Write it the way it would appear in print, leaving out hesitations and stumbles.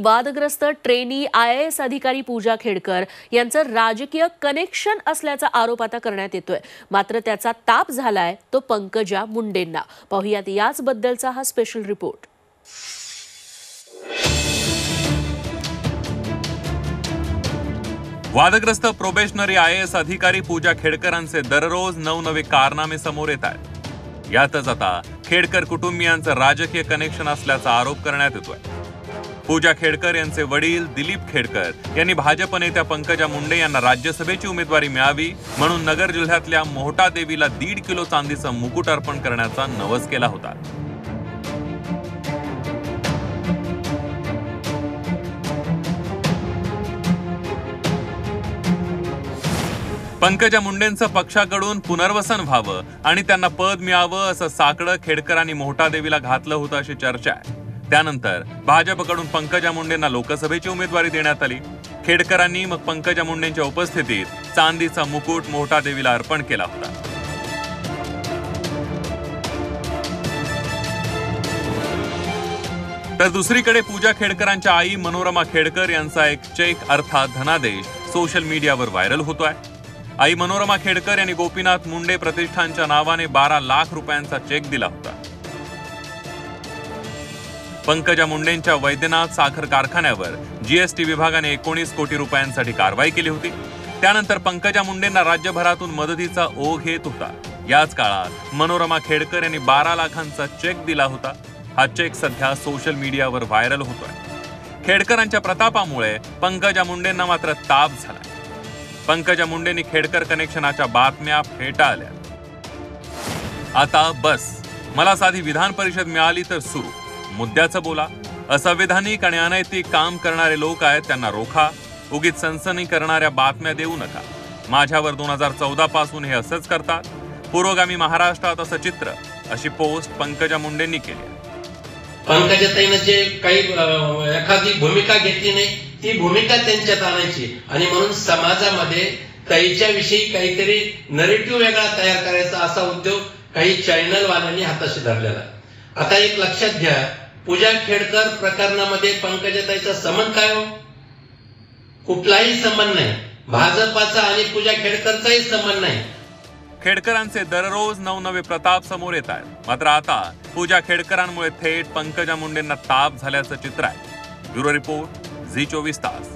वादग्रस्त trainee IAS अधिकारी पूजा खेडकर यांचं राजकीय कनेक्शन असल्याचा आरोप आता करण्यात येतोय। मात्र त्याचा ताप झालाय तो पंकजा मुंडेंना। पाहुयात याचबद्दलचा हा स्पेशल रिपोर्ट। वादग्रस्त प्रोबेशनरी IAS अधिकारी पूजा खेडकरांचे दररोज नवनवे कारनामे समोर येत आहेत। यातच आता खेडकर कुटुंबियांचं राजकीय कनेक्शन असल्याचा आरोप करण्यात येतोय। पूजा खेडकर यांचे वडील दिलीप खेडकर यांनी भाजप नेत्या पंकजा मुंडे यांना राज्यसभेची उमेदवारी मिळावी म्हणून नगर जिल्ह्यातल्या मोहटा देवीला 1.5 किलो चांदीचं मुकुट अर्पण करण्याचा नवस केला होता। पंकजा मुंडेंचं पक्षाकडून पुनर्वसन व्हावं आणि त्यांना पद मिळावं असं साकडं खेडकरांनी मोहटा देवीला घातलं होतं अशी चर्चा आहे। त्यानंतर भाजपकडून पंकजा मुंडेंना लोकसभेची उमेदवारी देण्यात आली। खेडकरांनी मग पंकजा मुंडेंच्या उपस्थितीत चांदीचा मुकुट मोहटा देवीला अर्पण केला होता। तर दुसरीकडे पूजा खेडकरांच्या आई मनोरमा खेडकर यांचा एक चेक अर्थात धनादेश सोशल मीडियावर व्हायरल होतोय। आई मनोरमा खेडकर यांनी गोपीनाथ मुंडे प्रतिष्ठानच्या नावाने 12 लाख रुपयांचा चेक दिला होता। पंकजा मुंडेंच्या वैद्यनाथ साखर कारखान्यावर GST विभागाने 19 कोटी रुपयांसाठी कारवाई केली होती। त्यानंतर पंकजा मुंडेंना राज्यभरातून मदतीचा ओघ येत होता। याच काळात मनोरमा खेडकर यांनी 12 लाखांचा चेक दिला होता। हा चेक सध्या सोशल मीडियावर व्हायरल होतोय। खेडकरांच्या प्रतापामुळे पंकजा मुंडेंना मात्र ताप झाला। पंकजा मुंडेंनी खेडकर कनेक्शनाच्या बातम्या फेटाळल्या। आता बस, मला साधी विधान परिषद मिळाली तर सुरू, मुद्द्याचं बोला। असंवैधानिक आणि अनैतिक काम करणारे लोक आहेत, त्यांना रोखा। उगीच सनसनी करणाऱ्या बातम्या देऊ नका। माझ्यावर 2014 पासून हे असंच करतात। पुरोगामी महाराष्ट्रात असं चित्र, अशी पोस्ट पंकजा मुंडेंनी केली। पंकजाताईंनी जे काही एखादी भूमिका घेतली नाही ती भूमिका त्यांच्यात आणायची आणि म्हणून समाजामध्ये ताईच्या विषयी काहीतरी नरेटिव्ह वेगळा तयार करायचा असा उद्योग काही चॅनल वाल्यांनी हाताशी धरलेला। आता एक लक्षात घ्या, पूजा खेडकर प्रकरणामध्ये पंकजाताईचा संबंध काय हो? कुठलाही संबंध नाही। भाजपाचा आणि पूजा खेडकरचाही संबंध नाही। खेडकरांचे दररोज नवनवे प्रताप समोर येत आहेत। मात्र आता पूजा खेडकरांमुळे थेट पंकजा मुंडेंना ताप झाल्याचं चित्र आहे। ब्युरो रिपोर्ट, झी 24 तास।